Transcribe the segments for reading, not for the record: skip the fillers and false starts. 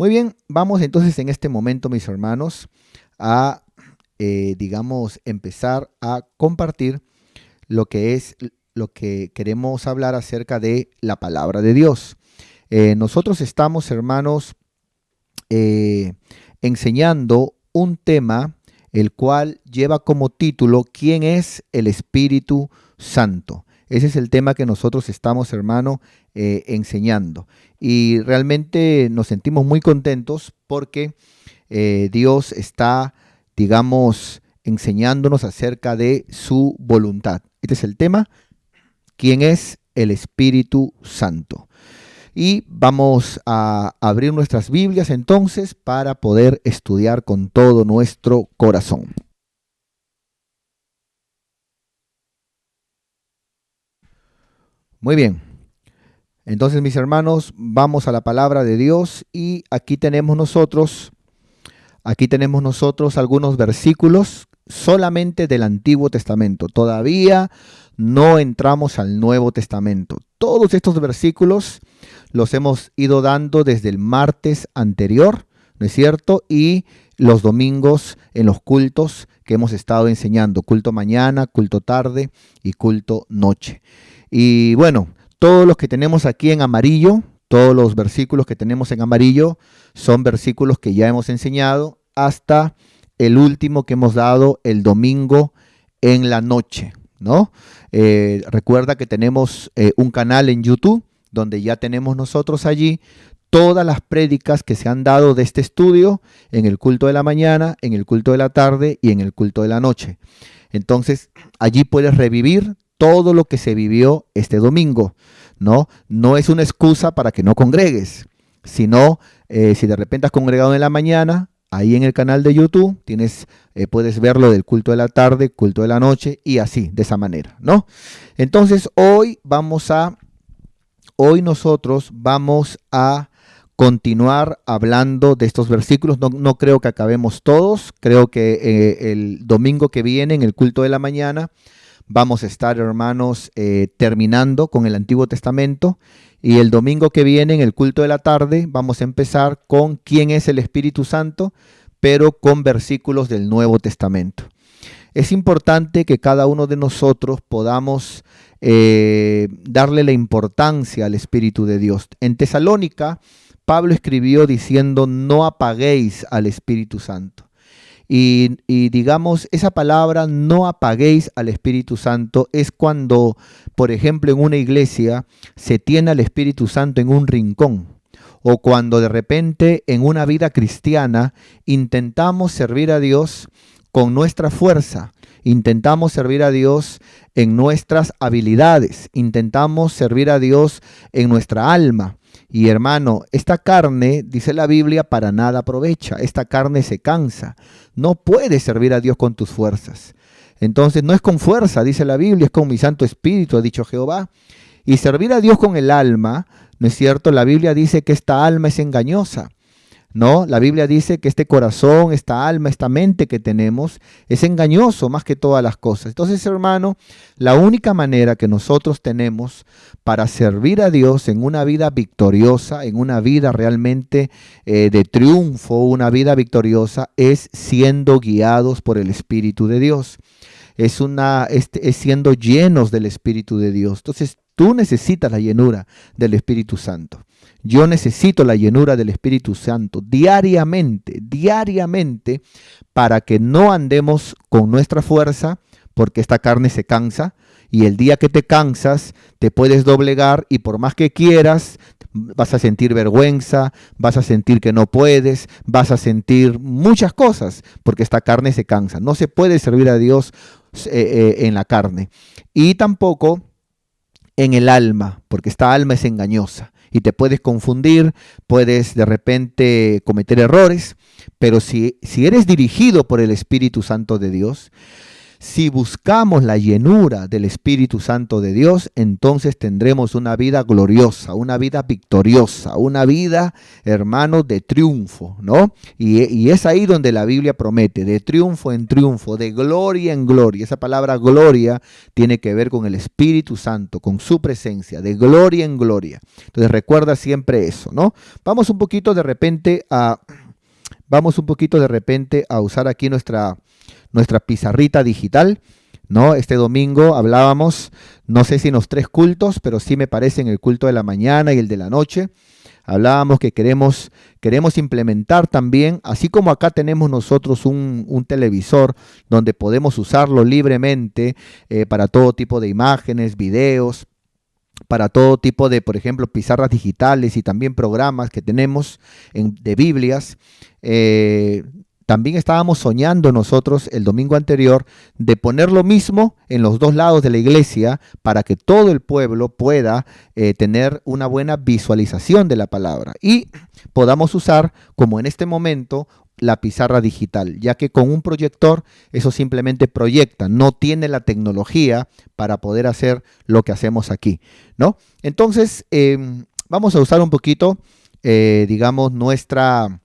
Muy bien, vamos entonces en este momento, mis hermanos, a, empezar a compartir lo que queremos hablar acerca de la palabra de Dios. Nosotros estamos, hermanos, enseñando un tema el cual lleva como título ¿Quién es el Espíritu Santo? Ese es el tema que nosotros estamos, hermano, enseñando. Y realmente nos sentimos muy contentos porque Dios está, enseñándonos acerca de su voluntad. Este es el tema, ¿quién es el Espíritu Santo? Y vamos a abrir nuestras Biblias entonces para poder estudiar con todo nuestro corazón. Muy bien. Entonces, mis hermanos, vamos a la palabra de Dios y aquí tenemos nosotros algunos versículos solamente del Antiguo Testamento. Todavía no entramos al Nuevo Testamento. Todos estos versículos los hemos ido dando desde el martes anterior, ¿no es cierto? Y los domingos en los cultos que hemos estado enseñando. Culto mañana, culto tarde y culto noche. Y bueno, todos los que tenemos aquí en amarillo, todos los versículos que tenemos en amarillo son versículos que ya hemos enseñado hasta el último que hemos dado el domingo en la noche, ¿no? Recuerda que tenemos un canal en YouTube donde ya tenemos nosotros allí todas las prédicas que se han dado de este estudio en el culto de la mañana, en el culto de la tarde y en el culto de la noche. Entonces, allí puedes revivir todo lo que se vivió este domingo, ¿no? No es una excusa para que no congregues, sino si de repente has congregado en la mañana, ahí en el canal de YouTube puedes verlo del culto de la tarde, culto de la noche y así, de esa manera, ¿no? Entonces, hoy nosotros vamos a continuar hablando de estos versículos. No creo que acabemos todos. Creo que el domingo que viene, en el culto de la mañana, vamos a estar, hermanos, terminando con el Antiguo Testamento. Y el domingo que viene, en el culto de la tarde, vamos a empezar con quién es el Espíritu Santo, pero con versículos del Nuevo Testamento. Es importante que cada uno de nosotros podamos darle la importancia al Espíritu de Dios. En Tesalónica, Pablo escribió diciendo, no apaguéis al Espíritu Santo. Y esa palabra, no apaguéis al Espíritu Santo, es cuando, por ejemplo, en una iglesia se tiene al Espíritu Santo en un rincón. O cuando de repente en una vida cristiana intentamos servir a Dios con nuestra fuerza, intentamos servir a Dios en nuestras habilidades, intentamos servir a Dios en nuestra alma. Y hermano, esta carne, dice la Biblia, para nada aprovecha. Esta carne se cansa. No puedes servir a Dios con tus fuerzas. Entonces no es con fuerza, dice la Biblia, es con mi Santo Espíritu, ha dicho Jehová. Y servir a Dios con el alma, ¿no es cierto? La Biblia dice que esta alma es engañosa. No, la Biblia dice que este corazón, esta alma, esta mente que tenemos es engañoso más que todas las cosas. Entonces, hermano, la única manera que nosotros tenemos para servir a Dios en una vida victoriosa, en una vida realmente de triunfo, una vida victoriosa, es siendo guiados por el Espíritu de Dios. Es siendo llenos del Espíritu de Dios. Entonces, tú necesitas la llenura del Espíritu Santo. Yo necesito la llenura del Espíritu Santo diariamente, para que no andemos con nuestra fuerza, porque esta carne se cansa, y el día que te cansas, te puedes doblegar, y por más que quieras, vas a sentir vergüenza, vas a sentir que no puedes, vas a sentir muchas cosas, porque esta carne se cansa. No se puede servir a Dios en la carne, y tampoco en el alma, porque esta alma es engañosa. Y te puedes confundir, puedes de repente cometer errores, pero si eres dirigido por el Espíritu Santo de Dios, Si buscamos la llenura del Espíritu Santo de Dios, entonces tendremos una vida gloriosa, una vida victoriosa, una vida, hermanos, de triunfo, ¿no? Y es ahí donde la Biblia promete, de triunfo en triunfo, de gloria en gloria. Esa palabra gloria tiene que ver con el Espíritu Santo, con su presencia, de gloria en gloria. Entonces recuerda siempre eso, ¿no? Vamos un poquito de repente a usar aquí nuestra pizarrita digital, ¿no? Este domingo hablábamos, no sé si en los 3 cultos, pero sí me parece en el culto de la mañana y el de la noche. Hablábamos que queremos implementar también, así como acá tenemos nosotros un televisor donde podemos usarlo libremente para todo tipo de imágenes, videos, para todo tipo de, por ejemplo, pizarras digitales y también programas que tenemos de Biblias. También estábamos soñando nosotros el domingo anterior de poner lo mismo en los 2 lados de la iglesia para que todo el pueblo pueda tener una buena visualización de la palabra y podamos usar, como en este momento, la pizarra digital, ya que con un proyector eso simplemente proyecta, no tiene la tecnología para poder hacer lo que hacemos aquí, ¿no? Entonces, vamos a usar un poquito, digamos, nuestra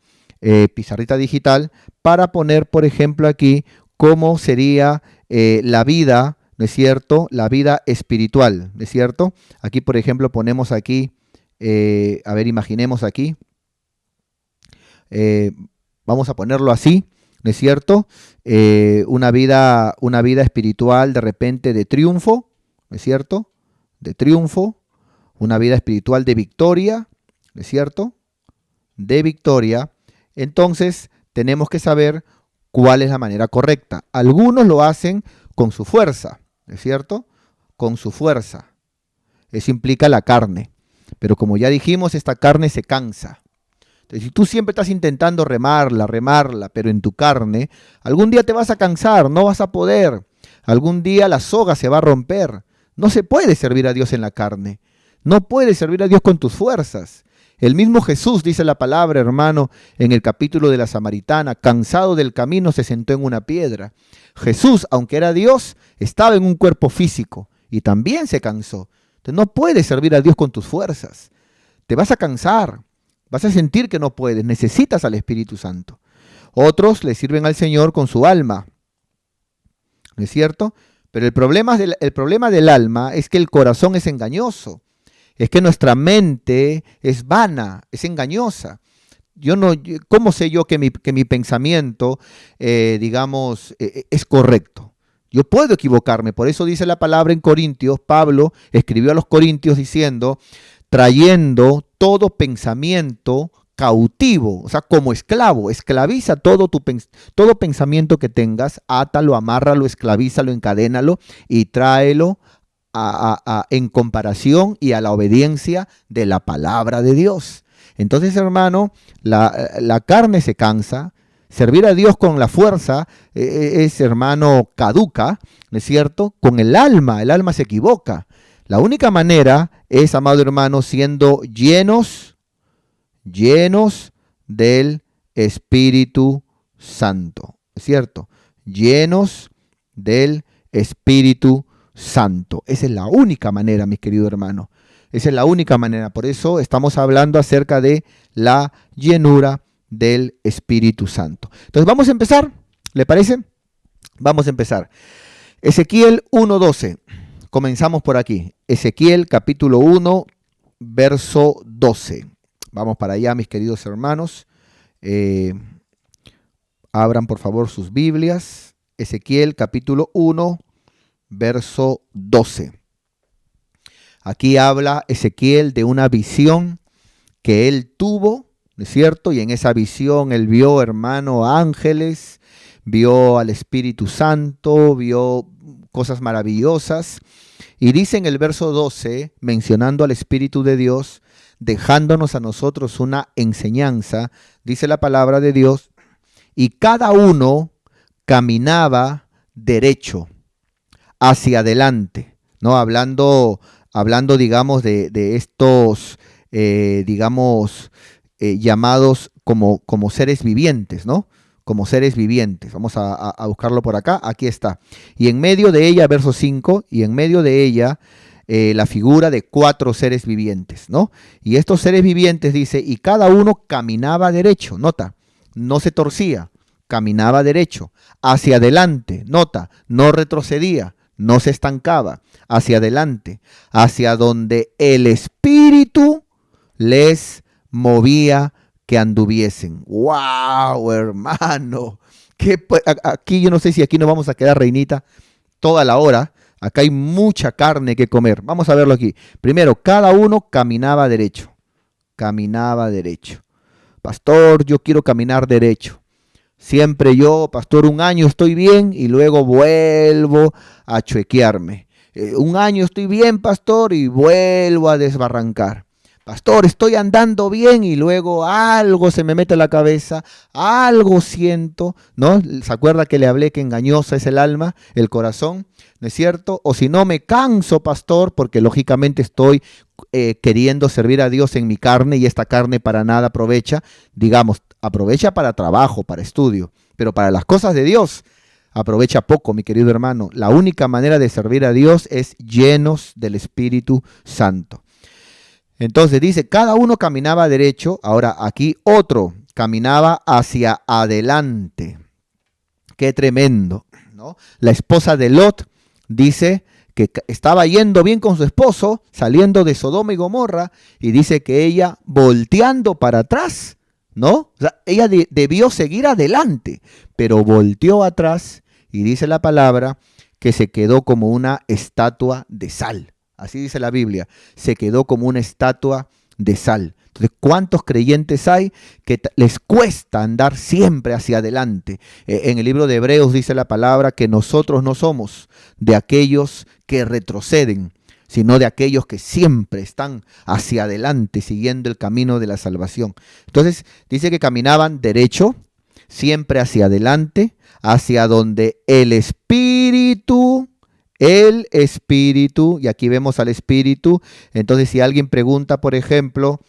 pizarrita digital para poner, por ejemplo, aquí cómo sería la vida, ¿no es cierto? La vida espiritual, ¿no es cierto? Aquí, por ejemplo, ponemos aquí, imaginemos aquí, vamos a ponerlo así, ¿no es cierto? Una vida espiritual de repente de triunfo, ¿no es cierto? De triunfo, una vida espiritual de victoria, ¿no es cierto? De victoria. Entonces, tenemos que saber cuál es la manera correcta. Algunos lo hacen con su fuerza, ¿no es cierto? Con su fuerza. Eso implica la carne. Pero como ya dijimos, esta carne se cansa. Entonces, si tú siempre estás intentando remarla, pero en tu carne, algún día te vas a cansar, no vas a poder. Algún día la soga se va a romper. No se puede servir a Dios en la carne. No puedes servir a Dios con tus fuerzas. El mismo Jesús, dice la palabra, hermano, en el capítulo de la Samaritana, cansado del camino se sentó en una piedra. Jesús, aunque era Dios, estaba en un cuerpo físico y también se cansó. Entonces no puedes servir a Dios con tus fuerzas. Te vas a cansar, vas a sentir que no puedes, necesitas al Espíritu Santo. Otros le sirven al Señor con su alma, ¿no es cierto? Pero el problema del alma es que el corazón es engañoso. Es que nuestra mente es vana, es engañosa. ¿Cómo sé yo que mi pensamiento, es correcto? Yo puedo equivocarme, por eso dice la palabra en Corintios, Pablo escribió a los Corintios diciendo, trayendo todo pensamiento cautivo, o sea, como esclavo, esclaviza todo pensamiento que tengas, átalo, amárralo, esclavízalo, encadénalo y tráelo en comparación y a la obediencia de la palabra de Dios. Entonces, hermano, la carne se cansa, servir a Dios con la fuerza es, hermano, caduca, ¿no es cierto? Con el alma se equivoca. La única manera es, amado hermano, siendo llenos del Espíritu Santo, ¿es cierto? Llenos del Espíritu Santo. Esa es la única manera, mis queridos hermanos. Esa es la única manera. Por eso estamos hablando acerca de la llenura del Espíritu Santo. Entonces vamos a empezar, ¿le parece? Vamos a empezar. Ezequiel 1:12. Comenzamos por aquí. Ezequiel capítulo 1, verso 12. Vamos para allá, mis queridos hermanos. Abran por favor sus Biblias. Ezequiel capítulo 1, verso 12. Aquí habla Ezequiel de una visión que él tuvo, ¿no es cierto? Y en esa visión él vio, hermano, ángeles, vio al Espíritu Santo, vio cosas maravillosas. Y dice en el verso 12, mencionando al Espíritu de Dios, dejándonos a nosotros una enseñanza, dice la palabra de Dios, y cada uno caminaba derecho hacia adelante, ¿no? Hablando, digamos, de estos, llamados como seres vivientes, ¿no? como seres vivientes. Vamos a buscarlo por acá. Aquí está. Y en medio de ella, verso 5, y en medio de ella la figura de 4 seres vivientes, ¿no? Y estos seres vivientes, dice, y cada uno caminaba derecho, nota, no se torcía, caminaba derecho, hacia adelante, nota, no retrocedía, no se estancaba, hacia adelante, hacia donde el Espíritu les movía que anduviesen. ¡Wow, hermano! Aquí yo no sé si aquí nos vamos a quedar, Reinita, toda la hora. Acá hay mucha carne que comer. Vamos a verlo aquí. Primero, cada uno caminaba derecho. Caminaba derecho. Pastor, yo quiero caminar derecho. Siempre yo, pastor, un año estoy bien y luego vuelvo a chuequearme. Un año estoy bien, pastor, y vuelvo a desbarrancar. Pastor, estoy andando bien y luego algo se me mete a la cabeza, algo siento, ¿no? ¿Se acuerda que le hablé que engañosa es el alma, el corazón? ¿No es cierto? O si no, me canso, pastor, porque lógicamente estoy queriendo servir a Dios en mi carne y esta carne para nada aprovecha. Digamos, aprovecha para trabajo, para estudio, pero para las cosas de Dios aprovecha poco, mi querido hermano. La única manera de servir a Dios es llenos del Espíritu Santo. Entonces dice, cada uno caminaba derecho, ahora aquí otro caminaba hacia adelante. Qué tremendo, ¿no? La esposa de Lot dice que estaba yendo bien con su esposo, saliendo de Sodoma y Gomorra, y dice que ella volteando para atrás, ¿no? O sea, ella debió seguir adelante, pero volteó atrás y dice la palabra que se quedó como una estatua de sal. Así dice la Biblia, se quedó como una estatua de sal. Entonces, ¿cuántos creyentes hay que les cuesta andar siempre hacia adelante? En el libro de Hebreos dice la palabra que nosotros no somos de aquellos que retroceden, sino de aquellos que siempre están hacia adelante, siguiendo el camino de la salvación. Entonces, dice que caminaban derecho, siempre hacia adelante, hacia donde el Espíritu, y aquí vemos al Espíritu. Entonces, si alguien pregunta, por ejemplo,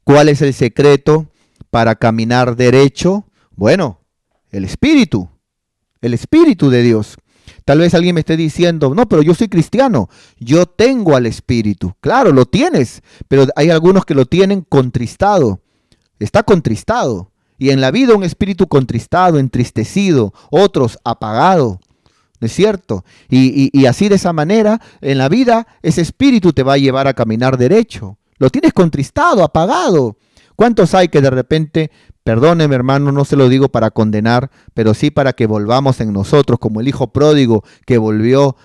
¿cuál es el secreto para caminar derecho? Bueno, el Espíritu de Dios. Tal vez alguien me esté diciendo, no, pero yo soy cristiano, yo tengo al Espíritu. Claro, lo tienes, pero hay algunos que lo tienen contristado, está contristado. Y en la vida un espíritu contristado, entristecido, otros apagado. ¿No es cierto? Y así de esa manera, en la vida, ese espíritu te va a llevar a caminar derecho. Lo tienes contristado, apagado. ¿Cuántos hay que de repente, perdóneme hermano, no se lo digo para condenar, pero sí para que volvamos en nosotros, como el hijo pródigo que volvió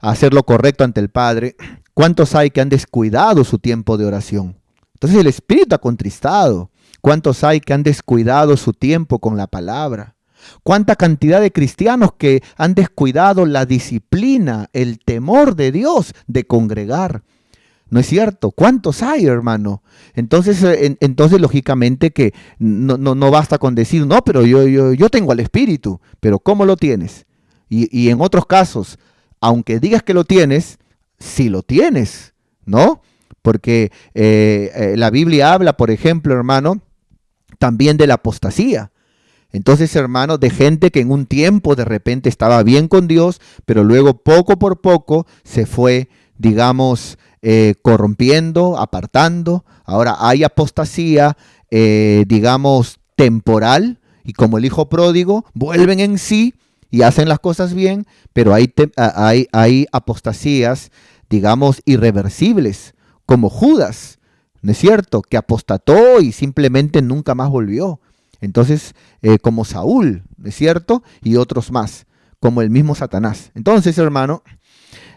a hacer lo correcto ante el Padre? ¿Cuántos hay que han descuidado su tiempo de oración? Entonces el espíritu ha contristado. ¿Cuántos hay que han descuidado su tiempo con la palabra? ¿Cuánta cantidad de cristianos que han descuidado la disciplina, el temor de Dios de congregar? ¿No es cierto? ¿Cuántos hay, hermano? Entonces lógicamente que no basta con decir, no, pero yo tengo al Espíritu. Pero ¿cómo lo tienes? Y en otros casos, aunque digas que lo tienes, sí lo tienes, ¿no? Porque la Biblia habla, por ejemplo, hermano, también de la apostasía. Entonces, hermano, de gente que en un tiempo de repente estaba bien con Dios, pero luego poco por poco se fue, digamos, corrompiendo, apartando. Ahora hay apostasía, digamos, temporal, y como el hijo pródigo, vuelven en sí y hacen las cosas bien, pero hay apostasías, digamos, irreversibles, como Judas, ¿no es cierto?, que apostató y simplemente nunca más volvió. Entonces, como Saúl, ¿no es cierto?, y otros más, como el mismo Satanás. Entonces, hermano,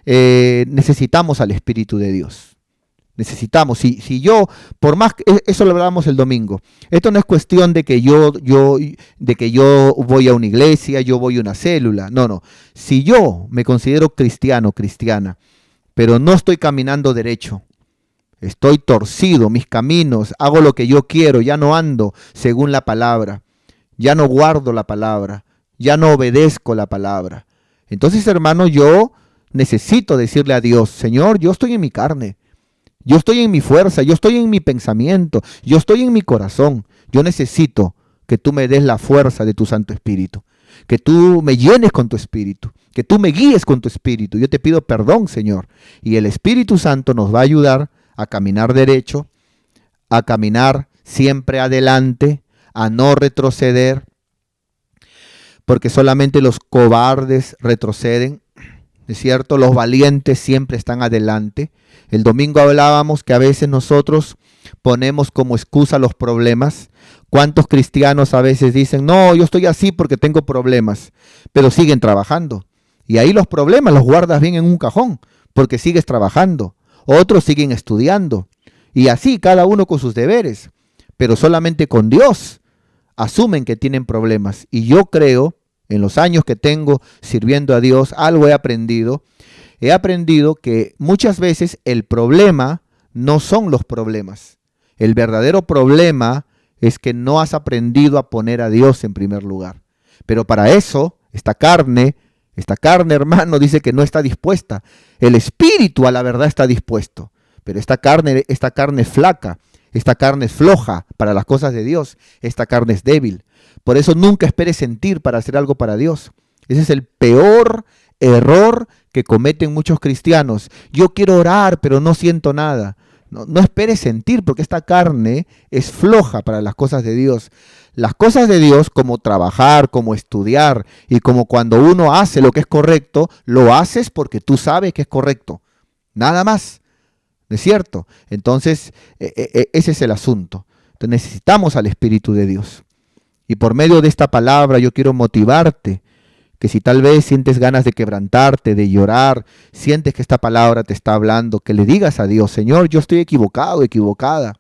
necesitamos al Espíritu de Dios. Necesitamos, si yo, por más, eso lo hablamos el domingo, esto no es cuestión de que yo voy a una iglesia, yo voy a una célula, no. Si yo me considero cristiano, cristiana, pero no estoy caminando derecho, estoy torcido, mis caminos, hago lo que yo quiero, ya no ando según la palabra, ya no guardo la palabra, ya no obedezco la palabra. Entonces, hermano, yo necesito decirle a Dios, Señor, yo estoy en mi carne, yo estoy en mi fuerza, yo estoy en mi pensamiento, yo estoy en mi corazón. Yo necesito que tú me des la fuerza de tu Santo Espíritu, que tú me llenes con tu Espíritu, que tú me guíes con tu Espíritu. Yo te pido perdón, Señor. Y el Espíritu Santo nos va a ayudar a caminar derecho, a caminar siempre adelante, a no retroceder, porque solamente los cobardes retroceden, ¿es cierto? Los valientes siempre están adelante. El domingo hablábamos que a veces nosotros ponemos como excusa los problemas. ¿Cuántos cristianos a veces dicen, no, yo estoy así porque tengo problemas, pero siguen trabajando? Y ahí los problemas los guardas bien en un cajón, porque sigues trabajando. Otros siguen estudiando. Y así cada uno con sus deberes. Pero solamente con Dios asumen que tienen problemas. Y yo creo, en los años que tengo sirviendo a Dios, algo he aprendido. He aprendido que muchas veces el problema no son los problemas. El verdadero problema es que no has aprendido a poner a Dios en primer lugar. Pero para eso, esta carne, hermano, dice que no está dispuesta. El espíritu a la verdad está dispuesto. Pero esta carne es flaca, esta carne es floja para las cosas de Dios, esta carne es débil. Por eso nunca esperes sentir para hacer algo para Dios. Ese es el peor error que cometen muchos cristianos. Yo quiero orar, pero no siento nada. No esperes sentir, porque esta carne es floja para las cosas de Dios. Las cosas de Dios, como trabajar, como estudiar, y como cuando uno hace lo que es correcto, lo haces porque tú sabes que es correcto. Nada más. ¿No es cierto? Entonces, ese es el asunto. Entonces, necesitamos al Espíritu de Dios. Y por medio de esta palabra yo quiero motivarte, que si tal vez sientes ganas de quebrantarte, de llorar, sientes que esta palabra te está hablando, que le digas a Dios, Señor, yo estoy equivocado, equivocada.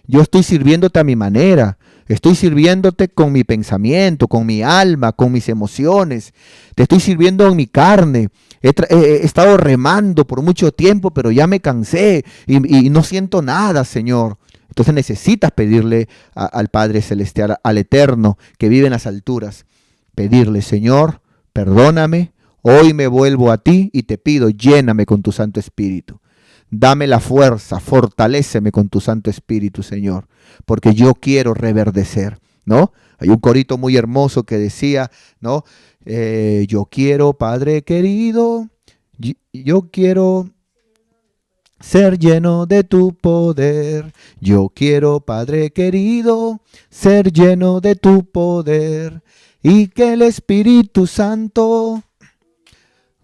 Yo estoy sirviéndote a mi manera, estoy sirviéndote con mi pensamiento, con mi alma, con mis emociones. Te estoy sirviendo en mi carne. He estado remando por mucho tiempo, pero ya me cansé y no siento nada, Señor. Entonces necesitas pedirle al Padre Celestial, al Eterno, que vive en las alturas, pedirle, Señor, perdóname, hoy me vuelvo a ti y te pido, lléname con tu Santo Espíritu. Dame la fuerza, fortaléceme con tu Santo Espíritu, Señor, porque yo quiero reverdecer, ¿no? Hay un corito muy hermoso que decía, ¿no? Yo quiero, Padre querido, yo quiero ser lleno de tu poder. Yo quiero, Padre querido, ser lleno de tu poder. Y que el Espíritu Santo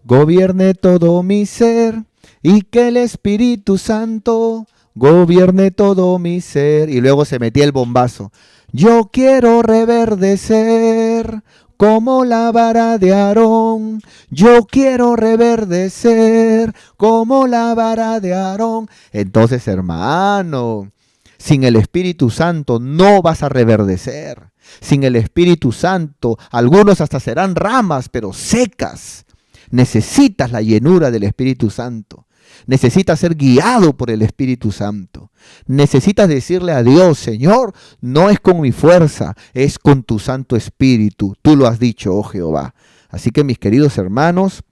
gobierne todo mi ser. Y que el Espíritu Santo gobierne todo mi ser. Y luego se metía el bombazo. Yo quiero reverdecer como la vara de Aarón. Yo quiero reverdecer como la vara de Aarón. Entonces, hermano, sin el Espíritu Santo no vas a reverdecer. Sin el Espíritu Santo, algunos hasta serán ramas, pero secas. Necesitas la llenura del Espíritu Santo. Necesitas ser guiado por el Espíritu Santo. Necesitas decirle a Dios, Señor, no es con mi fuerza, es con tu Santo Espíritu. Tú lo has dicho, oh Jehová. Así que mis queridos hermanos,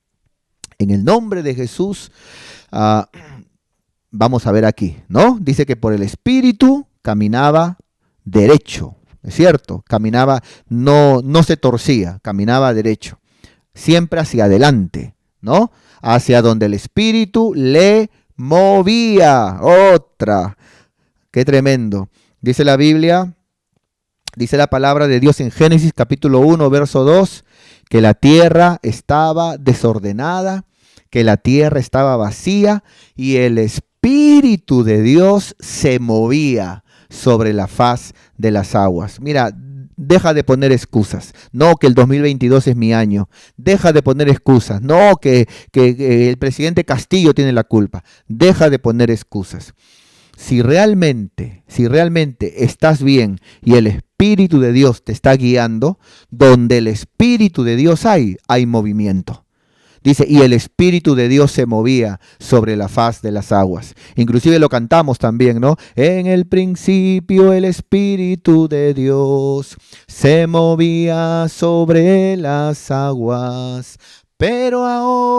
en el nombre de Jesús, vamos a ver aquí, ¿no? Dice que por el Espíritu caminaba derecho, ¿es cierto? Caminaba, no se torcía, caminaba derecho, siempre hacia adelante, ¿no? Hacia donde el Espíritu le movía. Otra. Qué tremendo. Dice la Biblia, dice la palabra de Dios en Génesis capítulo 1, verso 2, que la tierra estaba desordenada, que la tierra estaba vacía y el Espíritu de Dios se movía sobre la faz de las aguas. Mira, deja de poner excusas. No, que el 2022 es mi año. Deja de poner excusas. No, que el presidente Castillo tiene la culpa. Deja de poner excusas. Si realmente estás bien y el Espíritu de Dios te está guiando, donde el Espíritu de Dios hay movimiento. Dice, y el Espíritu de Dios se movía sobre la faz de las aguas. Inclusive lo cantamos también, ¿no? En el principio el Espíritu de Dios se movía sobre las aguas. Pero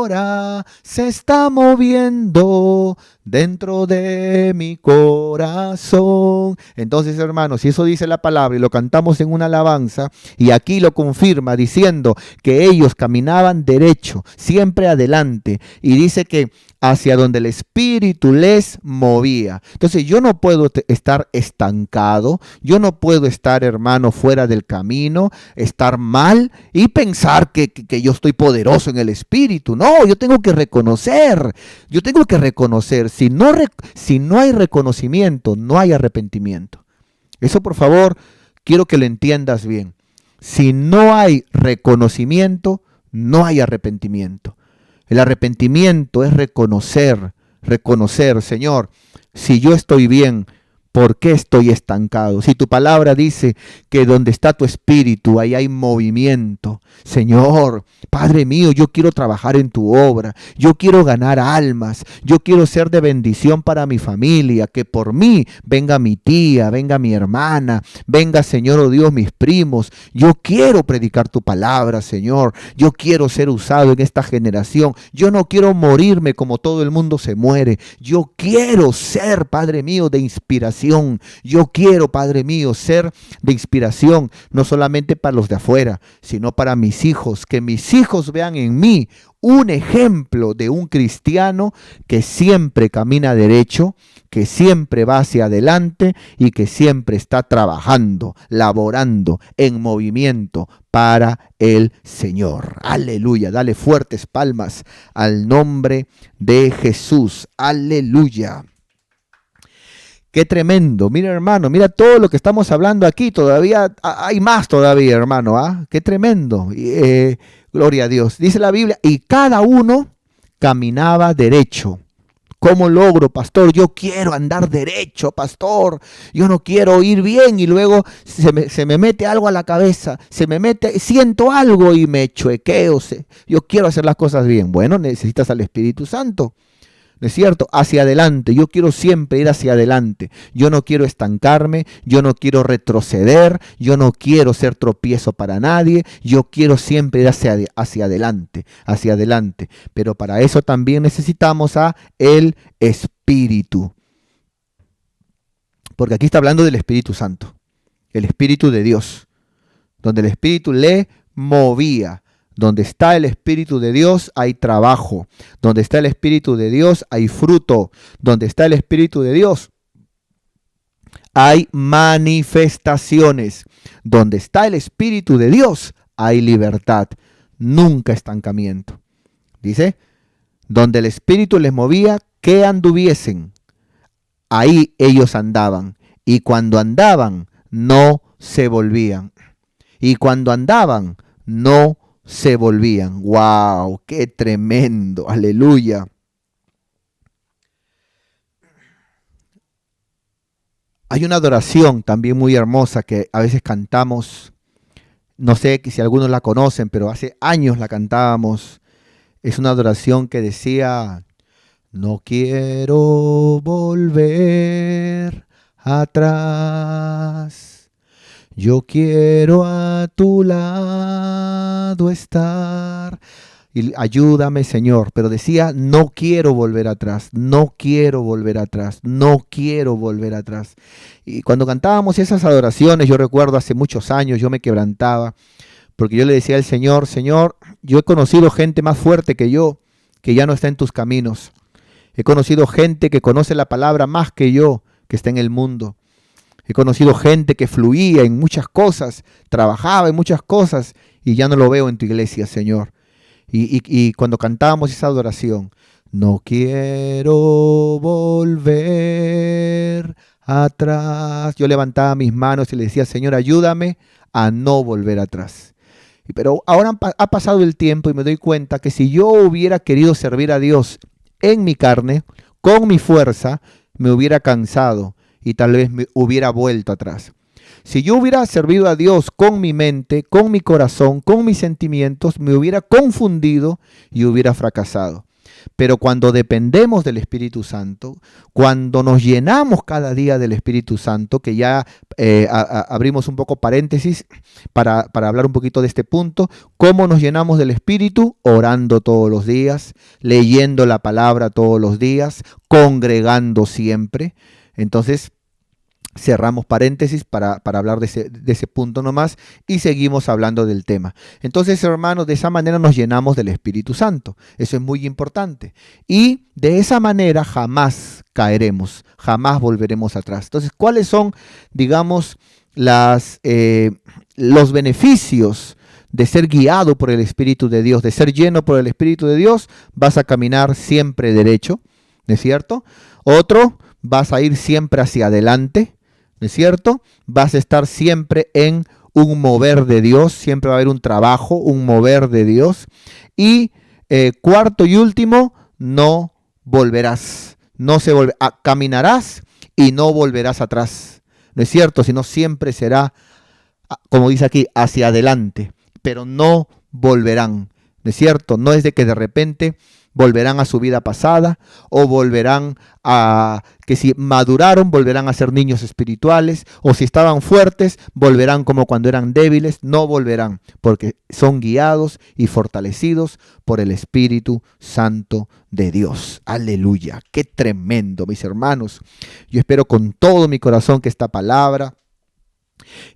ahora se está moviendo dentro de mi corazón. Entonces, hermanos, si eso dice la palabra y lo cantamos en una alabanza, y aquí lo confirma diciendo que ellos caminaban derecho, siempre adelante, y dice que hacia donde el Espíritu les movía. Entonces yo no puedo estar estancado, yo no puedo estar, hermano, fuera del camino, estar mal y pensar que yo estoy poderoso en el Espíritu. No, yo tengo que reconocer, si no hay reconocimiento, no hay arrepentimiento. Eso, por favor, quiero que lo entiendas bien. Si no hay reconocimiento, no hay arrepentimiento. El arrepentimiento es reconocer, Señor, si yo estoy bien, ¿por qué estoy estancado? Si tu palabra dice que donde está tu espíritu, ahí hay movimiento. Señor, Padre mío, yo quiero trabajar en tu obra. Yo quiero ganar almas. Yo quiero ser de bendición para mi familia. Que por mí venga mi tía, venga mi hermana, venga, Señor, oh Dios, mis primos. Yo quiero predicar tu palabra, Señor. Yo quiero ser usado en esta generación. Yo no quiero morirme como todo el mundo se muere. Yo quiero ser, Padre mío, de inspiración. Yo quiero, Padre mío, ser de inspiración, no solamente para los de afuera, sino para mis hijos, que mis hijos vean en mí un ejemplo de un cristiano que siempre camina derecho, que siempre va hacia adelante y que siempre está trabajando, laborando en movimiento para el Señor. Aleluya, dale fuertes palmas al nombre de Jesús. Aleluya. Qué tremendo. Mira, hermano, mira todo lo que estamos hablando aquí. Todavía hay más todavía, hermano. Qué tremendo. Gloria a Dios. Dice la Biblia, y cada uno caminaba derecho. ¿Cómo logro, pastor? Yo quiero andar derecho, pastor. Yo no quiero ir bien y luego se me mete algo a la cabeza. Siento algo y me chuequeo. Yo quiero hacer las cosas bien. Bueno, necesitas al Espíritu Santo. ¿No es cierto? Hacia adelante. Yo quiero siempre ir hacia adelante. Yo no quiero estancarme. Yo no quiero retroceder. Yo no quiero ser tropiezo para nadie. Yo quiero siempre ir hacia adelante. Hacia adelante. Pero para eso también necesitamos a el Espíritu. Porque aquí está hablando del Espíritu Santo. El Espíritu de Dios. Donde el Espíritu le movía. Donde está el Espíritu de Dios hay trabajo. Donde está el Espíritu de Dios hay fruto. Donde está el Espíritu de Dios hay manifestaciones. Donde está el Espíritu de Dios hay libertad. Nunca estancamiento. Dice, donde el Espíritu les movía, que anduviesen. Ahí ellos andaban. Y cuando andaban, no se volvían. Y cuando andaban, no se volvían. ¡Wow! ¡Qué tremendo! ¡Aleluya! Hay una adoración también muy hermosa que a veces cantamos. No sé si algunos la conocen, pero hace años la cantábamos. Es una adoración que decía: no quiero volver atrás. Yo quiero a tu lado estar. Y ayúdame, Señor. Pero decía, no quiero volver atrás, no quiero volver atrás, no quiero volver atrás. Y cuando cantábamos esas adoraciones, yo recuerdo hace muchos años, yo me quebrantaba, porque yo le decía al Señor, Señor, yo he conocido gente más fuerte que yo, que ya no está en tus caminos. He conocido gente que conoce la palabra más que yo, que está en el mundo. He conocido gente que fluía en muchas cosas, trabajaba en muchas cosas y ya no lo veo en tu iglesia, Señor. Y cuando cantábamos esa adoración, no quiero volver atrás. Yo levantaba mis manos y le decía, Señor, ayúdame a no volver atrás. Pero ahora ha pasado el tiempo y me doy cuenta que si yo hubiera querido servir a Dios en mi carne, con mi fuerza, me hubiera cansado y tal vez me hubiera vuelto atrás. Si yo hubiera servido a Dios con mi mente, con mi corazón, con mis sentimientos, me hubiera confundido y hubiera fracasado. Pero cuando dependemos del Espíritu Santo, cuando nos llenamos cada día del Espíritu Santo, que ya abrimos un poco paréntesis para hablar un poquito de este punto, ¿cómo nos llenamos del Espíritu? Orando todos los días, leyendo la palabra todos los días, congregando siempre. Entonces, cerramos paréntesis para hablar de ese punto nomás y seguimos hablando del tema. Entonces, hermanos, de esa manera nos llenamos del Espíritu Santo. Eso es muy importante. Y de esa manera jamás caeremos, jamás volveremos atrás. Entonces, ¿cuáles son, digamos, los beneficios de ser guiado por el Espíritu de Dios, de ser lleno por el Espíritu de Dios? Vas a caminar siempre derecho, ¿no es cierto? Otro, vas a ir siempre hacia adelante, ¿no es cierto? Vas a estar siempre en un mover de Dios, siempre va a haber un trabajo, un mover de Dios. Y cuarto y último, no volverás, caminarás y no volverás atrás, ¿no es cierto? Sino siempre será, como dice aquí, hacia adelante, pero no volverán, ¿no es cierto? No es de que de repente volverán a su vida pasada o volverán a, que si maduraron, volverán a ser niños espirituales, o si estaban fuertes, volverán como cuando eran débiles. No volverán, porque son guiados y fortalecidos por el Espíritu Santo de Dios. Aleluya, qué tremendo, mis hermanos. Yo espero con todo mi corazón que esta palabra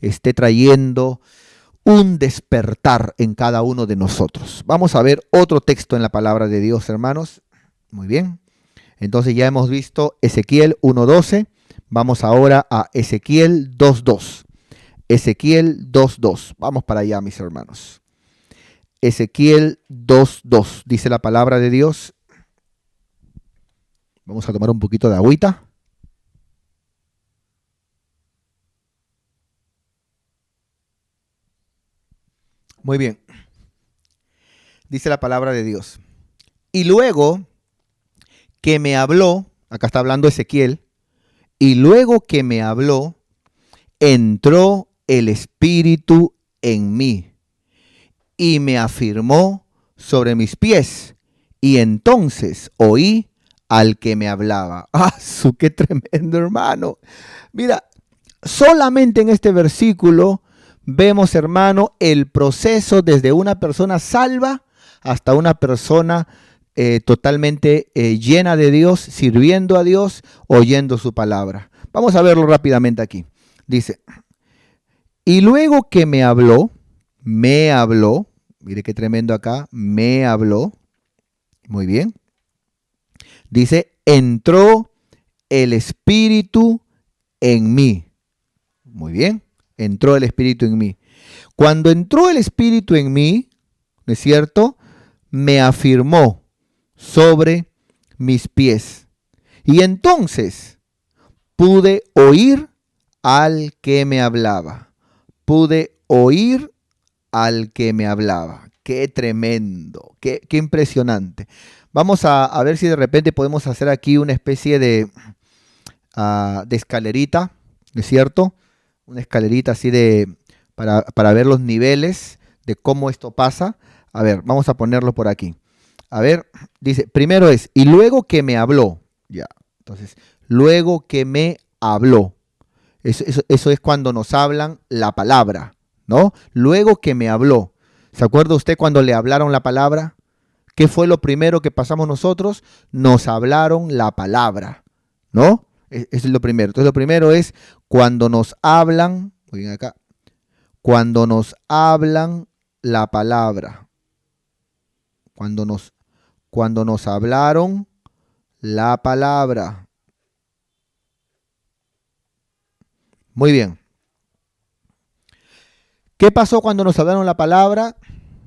esté trayendo un despertar en cada uno de nosotros. Vamos a ver otro texto en la palabra de Dios, hermanos. Muy bien. Entonces ya hemos visto Ezequiel 1:12. Vamos ahora a Ezequiel 2:2. Ezequiel 2:2. Vamos para allá, mis hermanos. Ezequiel 2:2. Dice la palabra de Dios. Vamos a tomar un poquito de agüita. Muy bien. Dice la palabra de Dios. Y luego que me habló, acá está hablando Ezequiel, y luego que me habló, entró el Espíritu en mí y me afirmó sobre mis pies. Y entonces oí al que me hablaba. ¡Ah, qué tremendo, hermano! Mira, solamente en este versículo vemos, hermano, el proceso desde una persona salva hasta una persona totalmente llena de Dios, sirviendo a Dios, oyendo su palabra. Vamos a verlo rápidamente aquí. Dice, y luego que me habló, mire qué tremendo acá, me habló, muy bien. Dice, entró el Espíritu en mí. Muy bien, entró el Espíritu en mí. Cuando entró el Espíritu en mí, ¿no es cierto? Me afirmó sobre mis pies. Y entonces pude oír al que me hablaba. Pude oír al que me hablaba. Qué tremendo, qué impresionante. Vamos a ver si de repente podemos hacer aquí una especie de escalerita, ¿no es cierto? Una escalerita así para ver los niveles de cómo esto pasa. A ver, vamos a ponerlo por aquí. A ver, dice, primero es, y luego que me habló. Ya, entonces, luego que me habló. Eso es cuando nos hablan la palabra, ¿no? Luego que me habló. ¿Se acuerda usted cuando le hablaron la palabra? ¿Qué fue lo primero que pasamos nosotros? Nos hablaron la palabra, ¿no? Eso es lo primero. Entonces, lo primero es cuando nos hablan, muy bien acá, cuando nos hablan la palabra. Cuando nos hablaron la palabra. Muy bien. ¿Qué pasó cuando nos hablaron la palabra?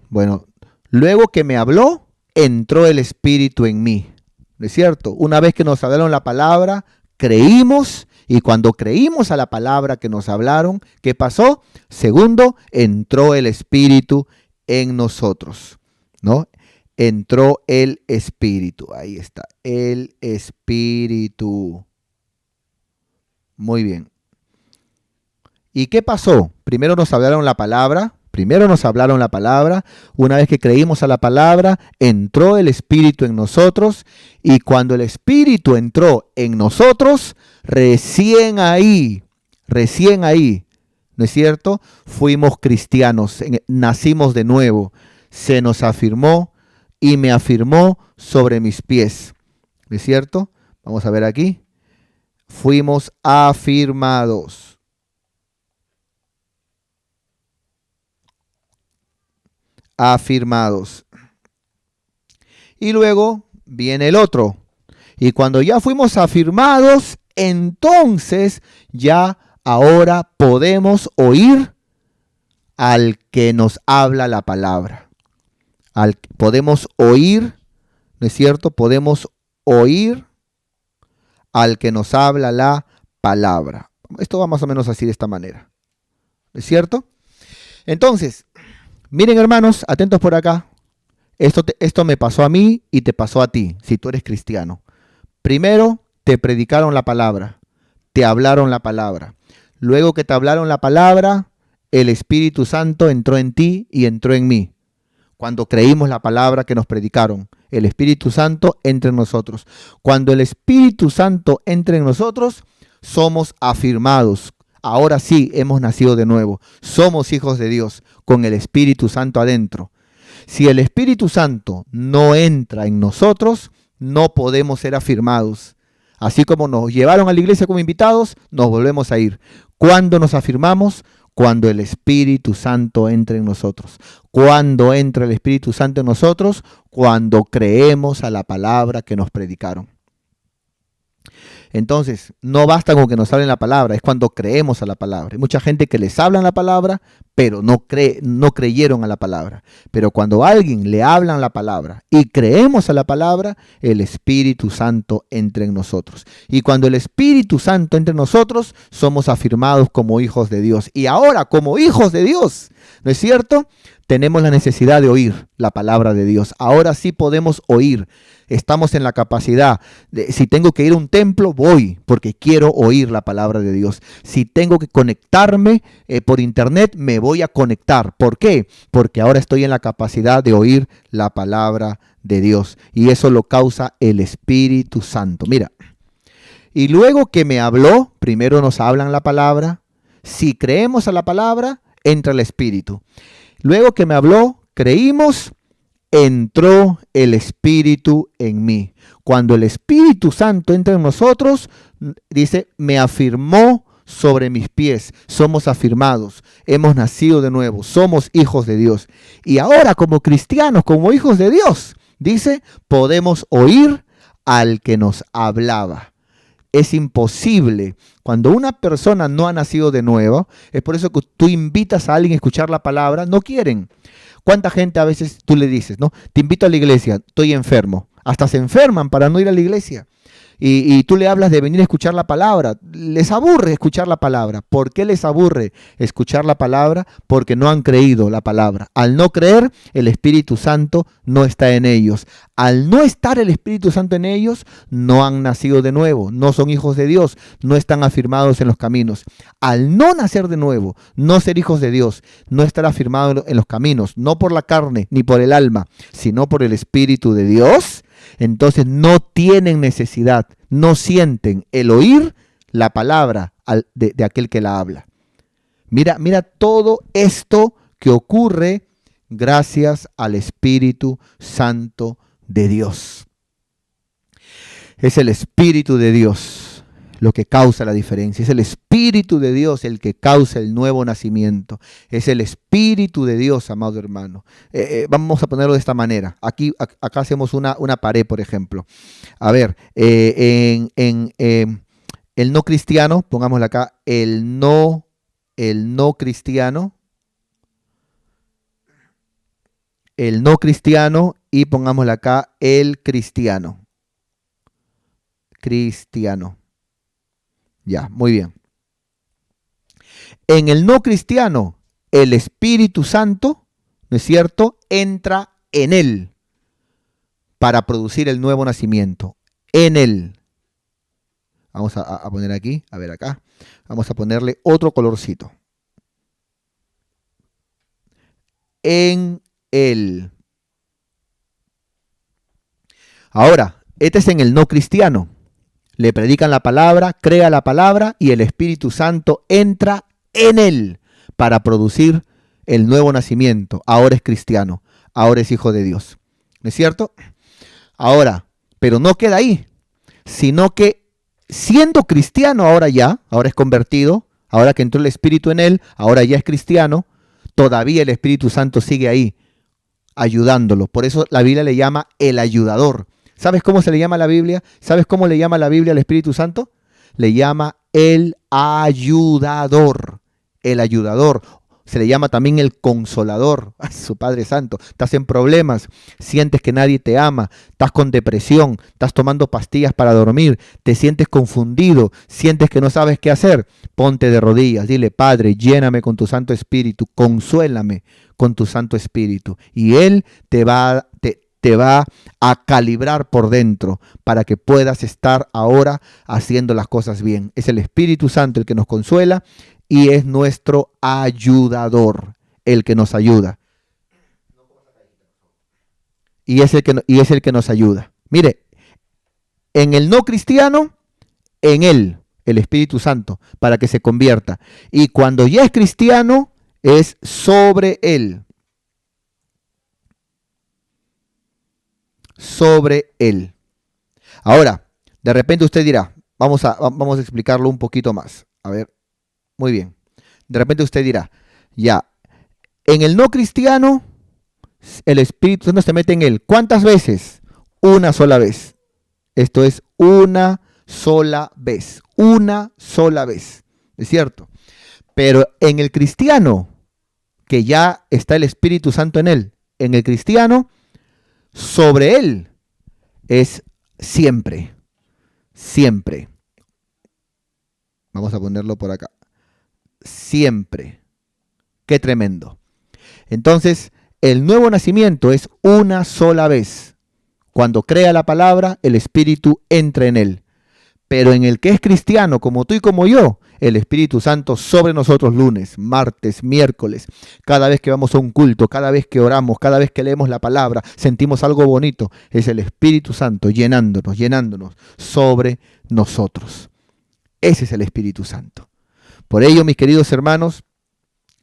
Bueno, luego que me habló, entró el Espíritu en mí. ¿No es cierto? Una vez que nos hablaron la palabra, creímos, y cuando creímos a la palabra que nos hablaron, ¿qué pasó? Segundo, entró el Espíritu en nosotros, ¿no? Entró el Espíritu. Ahí está, el Espíritu. Muy bien. ¿Y qué pasó? Primero nos hablaron la palabra, Primero nos hablaron la palabra, una vez que creímos a la palabra, entró el Espíritu en nosotros, y cuando el Espíritu entró en nosotros, recién ahí, ¿no es cierto? Fuimos cristianos, nacimos de nuevo, se nos afirmó y me afirmó sobre mis pies, ¿no es cierto? Vamos a ver aquí, fuimos afirmados. Afirmados. Y luego viene el otro. Y cuando ya fuimos afirmados, entonces ya ahora podemos oír al que nos habla la palabra. Podemos oír, ¿no es cierto? Podemos oír al que nos habla la palabra. Esto va más o menos así de esta manera. ¿Es cierto? Entonces, miren hermanos, atentos por acá. Esto me pasó a mí y te pasó a ti, si tú eres cristiano. Primero, te predicaron la palabra, te hablaron la palabra. Luego que te hablaron la palabra, el Espíritu Santo entró en ti y entró en mí. Cuando creímos la palabra que nos predicaron, el Espíritu Santo entra en nosotros. Cuando el Espíritu Santo entra en nosotros, somos afirmados. Ahora sí hemos nacido de nuevo. Somos hijos de Dios con el Espíritu Santo adentro. Si el Espíritu Santo no entra en nosotros, no podemos ser afirmados. Así como nos llevaron a la iglesia como invitados, nos volvemos a ir. ¿Cuándo nos afirmamos? Cuando el Espíritu Santo entra en nosotros. ¿Cuándo entra el Espíritu Santo en nosotros? Cuando creemos a la palabra que nos predicaron. Entonces, no basta con que nos hablen la palabra, es cuando creemos a la palabra. Hay mucha gente que les hablan la palabra, pero no creyeron a la palabra. Pero cuando a alguien le hablan la palabra y creemos a la palabra, el Espíritu Santo entra en nosotros. Y cuando el Espíritu Santo entra en nosotros, somos afirmados como hijos de Dios. Y ahora, como hijos de Dios, ¿no es cierto? Tenemos la necesidad de oír la palabra de Dios. Ahora sí podemos oír. Estamos en la capacidad de, si tengo que ir a un templo, voy, porque quiero oír la palabra de Dios. Si tengo que conectarme por internet, me voy a conectar. ¿Por qué? Porque ahora estoy en la capacidad de oír la palabra de Dios. Y eso lo causa el Espíritu Santo. Mira, y luego que me habló, primero nos hablan la palabra. Si creemos a la palabra, entra el Espíritu. Luego que me habló, creímos, entró el Espíritu en mí. Cuando el Espíritu Santo entra en nosotros, dice, me afirmó sobre mis pies. Somos afirmados, hemos nacido de nuevo, somos hijos de Dios. Y ahora como cristianos, como hijos de Dios, dice, podemos oír al que nos hablaba. Es imposible. Cuando una persona no ha nacido de nuevo, es por eso que tú invitas a alguien a escuchar la palabra, no quieren. ¿Cuánta gente a veces tú le dices, no? Te invito a la iglesia, estoy enfermo. Hasta se enferman para no ir a la iglesia. Y tú le hablas de venir a escuchar la palabra. Les aburre escuchar la palabra. ¿Por qué les aburre escuchar la palabra? Porque no han creído la palabra. Al no creer, el Espíritu Santo no está en ellos. Al no estar el Espíritu Santo en ellos, no han nacido de nuevo. No son hijos de Dios. No están afirmados en los caminos. Al no nacer de nuevo, no ser hijos de Dios, no estar afirmados en los caminos, no por la carne ni por el alma, sino por el Espíritu de Dios, entonces no tienen necesidad, no sienten el oír la palabra de aquel que la habla. Mira todo esto que ocurre gracias al Espíritu Santo de Dios. Es el Espíritu de Dios lo que causa la diferencia. Es el Espíritu de Dios el que causa el nuevo nacimiento. Es el Espíritu de Dios, amado hermano. Vamos a ponerlo de esta manera. Acá hacemos una pared, por ejemplo. A ver, el no cristiano, pongámosle acá, el no cristiano. El no cristiano y pongámosle acá el cristiano. Cristiano. Ya, muy bien. En el no cristiano, el Espíritu Santo, ¿no es cierto?, entra en él para producir el nuevo nacimiento. En él. Vamos a poner aquí, a ver acá. Vamos a ponerle otro colorcito. en él. Ahora, este es en el no cristiano. Le predican la palabra, crea la palabra y el Espíritu Santo entra en él para producir el nuevo nacimiento. Ahora es cristiano, ahora es hijo de Dios. ¿No es cierto? Ahora, pero no queda ahí, sino que siendo cristiano ahora es convertido, ahora que entró el Espíritu en él, ahora ya es cristiano, todavía el Espíritu Santo sigue ahí ayudándolo. Por eso la Biblia le llama el ayudador. ¿Sabes cómo se le llama a la Biblia? ¿Sabes cómo le llama la Biblia al Espíritu Santo? Le llama el ayudador. El ayudador. Se le llama también el consolador. ¡Ay, su Padre Santo! Estás en problemas, sientes que nadie te ama, estás con depresión, estás tomando pastillas para dormir, te sientes confundido, sientes que no sabes qué hacer. Ponte de rodillas, dile: Padre, lléname con tu Santo Espíritu, consuélame con tu Santo Espíritu. Y Él te va a calibrar por dentro para que puedas estar ahora haciendo las cosas bien. Es el Espíritu Santo el que nos consuela y es nuestro ayudador, el que nos ayuda. Y es el que nos ayuda. Mire, en el no cristiano, en él, el Espíritu Santo, para que se convierta. Y cuando ya es cristiano, es sobre él. Sobre él. Ahora, de repente usted dirá, vamos a explicarlo un poquito más. A ver, muy bien. De repente usted dirá, ya, en el no cristiano, el Espíritu Santo se mete en él. ¿Cuántas veces? Una sola vez. Esto es una sola vez. Una sola vez. ¿Es cierto? Pero en el cristiano, que ya está el Espíritu Santo en él, en el cristiano, sobre él es siempre. Siempre. Vamos a ponerlo por acá. Siempre. Qué tremendo. Entonces, el nuevo nacimiento es una sola vez. Cuando crea la palabra, el Espíritu entra en él. Pero en el que es cristiano, como tú y como yo, el Espíritu Santo sobre nosotros lunes, martes, miércoles, cada vez que vamos a un culto, cada vez que oramos, cada vez que leemos la palabra, sentimos algo bonito. Es el Espíritu Santo llenándonos sobre nosotros. Ese es el Espíritu Santo. Por ello, mis queridos hermanos,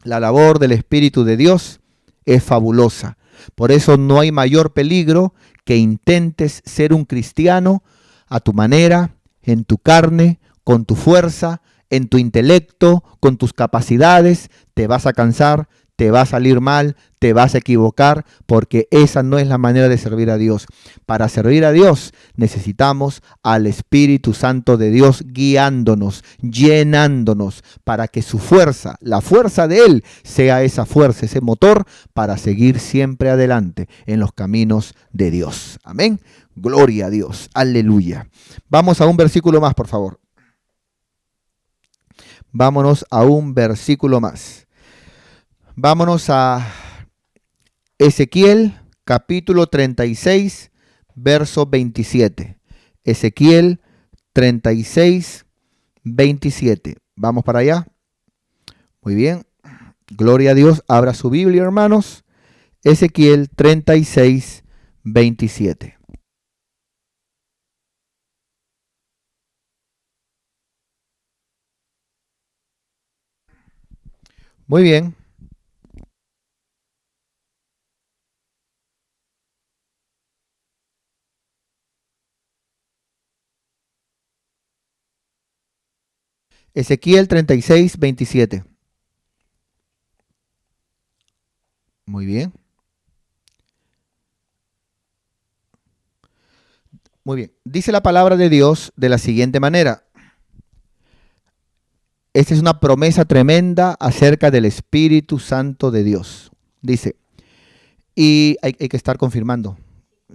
la labor del Espíritu de Dios es fabulosa. Por eso no hay mayor peligro que intentes ser un cristiano a tu manera, en tu carne, con tu fuerza, en tu intelecto, con tus capacidades. Te vas a cansar, te va a salir mal, te vas a equivocar, porque esa no es la manera de servir a Dios. Para servir a Dios necesitamos al Espíritu Santo de Dios guiándonos, llenándonos, para que su fuerza, la fuerza de Él, sea esa fuerza, ese motor para seguir siempre adelante en los caminos de Dios. Amén. Gloria a Dios. Aleluya. Vamos a un versículo más, por favor. Vámonos a un versículo más. Vámonos a Ezequiel capítulo 36, verso 27. Ezequiel 36, 27. Vamos para allá. Muy bien. Gloria a Dios. Abra su Biblia, hermanos. Ezequiel 36, 27. Muy bien. Ezequiel 36, 27. Muy bien. Muy bien. Dice la palabra de Dios de la siguiente manera. Esta es una promesa tremenda acerca del Espíritu Santo de Dios. Dice, y hay que estar confirmando.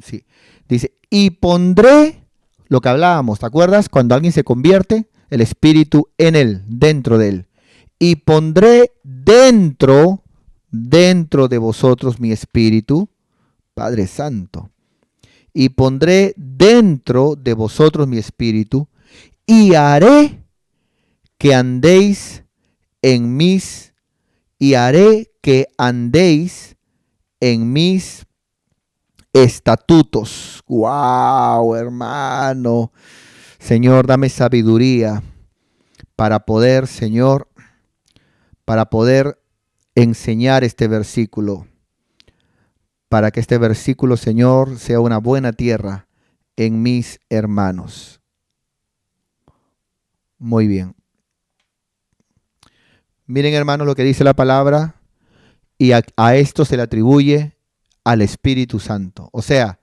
Sí. Dice, y pondré lo que hablábamos, ¿te acuerdas? Cuando alguien se convierte, el Espíritu en él, dentro de él. Y pondré dentro de vosotros mi Espíritu, Padre Santo. Y pondré dentro de vosotros mi Espíritu, y haré que andéis en mis, y haré que andéis en mis estatutos. ¡Wow, hermano! Señor, dame sabiduría para poder, Señor, para poder enseñar este versículo, para que este versículo, Señor, sea una buena tierra en mis hermanos. Muy bien. Miren, hermanos, lo que dice la palabra, y a esto se le atribuye al Espíritu Santo. O sea,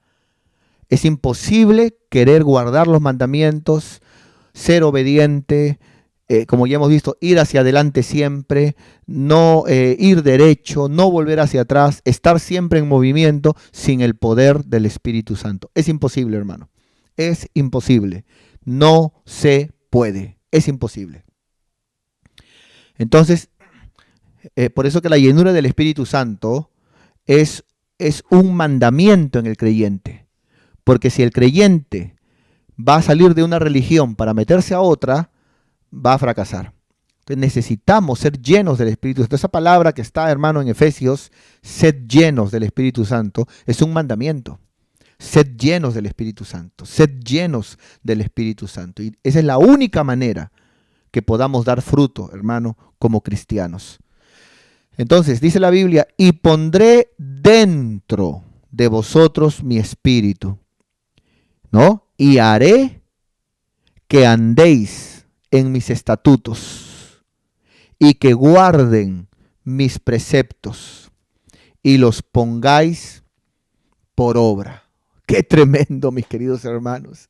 es imposible querer guardar los mandamientos, ser obediente, como ya hemos visto, ir hacia adelante siempre, no ir derecho, no volver hacia atrás, estar siempre en movimiento sin el poder del Espíritu Santo. Es imposible, hermano. Es imposible. No se puede. Es imposible. Entonces, por eso que la llenura del Espíritu Santo es un mandamiento en el creyente. Porque si el creyente va a salir de una religión para meterse a otra, va a fracasar. Entonces necesitamos ser llenos del Espíritu Santo. Esa palabra que está, hermano, en Efesios, sed llenos del Espíritu Santo, es un mandamiento. Sed llenos del Espíritu Santo. Sed llenos del Espíritu Santo. Y esa es la única manera que podamos dar fruto, hermano, como cristianos. Entonces, dice la Biblia, y pondré dentro de vosotros mi espíritu, ¿no? Y haré que andéis en mis estatutos y que guarden mis preceptos y los pongáis por obra. ¡Qué tremendo, mis queridos hermanos!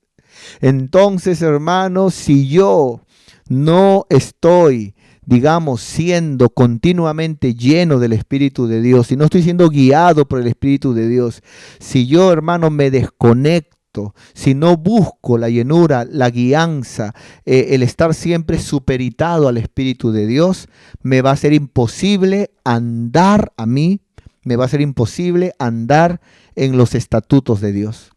Entonces, hermanos, si yo no estoy, digamos, siendo continuamente lleno del Espíritu de Dios, si no estoy siendo guiado por el Espíritu de Dios, si yo, hermano, me desconecto, si no busco la llenura, la guianza, el estar siempre supeditado al Espíritu de Dios, me va a ser imposible andar a mí, me va a ser imposible andar en los estatutos de Dios.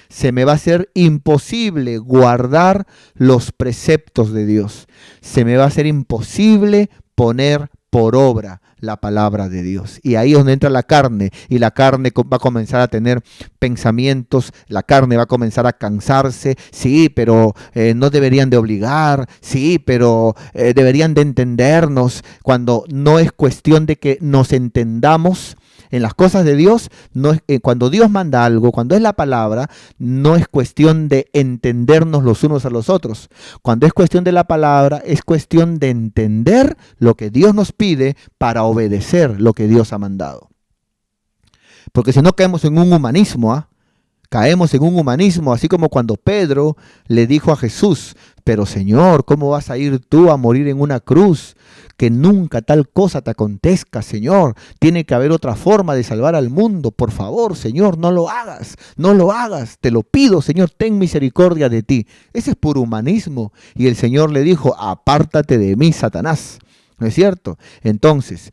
Se me va a hacer imposible guardar los preceptos de Dios. Se me va a hacer imposible poner por obra la palabra de Dios. Y ahí es donde entra la carne, y la carne va a comenzar a tener pensamientos, la carne va a comenzar a cansarse. Sí, pero no deberían de obligar, sí, pero deberían de entendernos, cuando no es cuestión de que nos entendamos. En las cosas de Dios, no es, cuando Dios manda algo, cuando es la palabra, no es cuestión de entendernos los unos a los otros. Cuando es cuestión de la palabra, es cuestión de entender lo que Dios nos pide para obedecer lo que Dios ha mandado. Porque si no caemos en un humanismo, caemos en un humanismo, así como cuando Pedro le dijo a Jesús, pero Señor, ¿cómo vas a ir tú a morir en una cruz? Que nunca tal cosa te acontezca, Señor. Tiene que haber otra forma de salvar al mundo. Por favor, Señor, no lo hagas, no lo hagas. Te lo pido, Señor, ten misericordia de ti. Ese es puro humanismo. Y el Señor le dijo, apártate de mí, Satanás. ¿No es cierto? Entonces,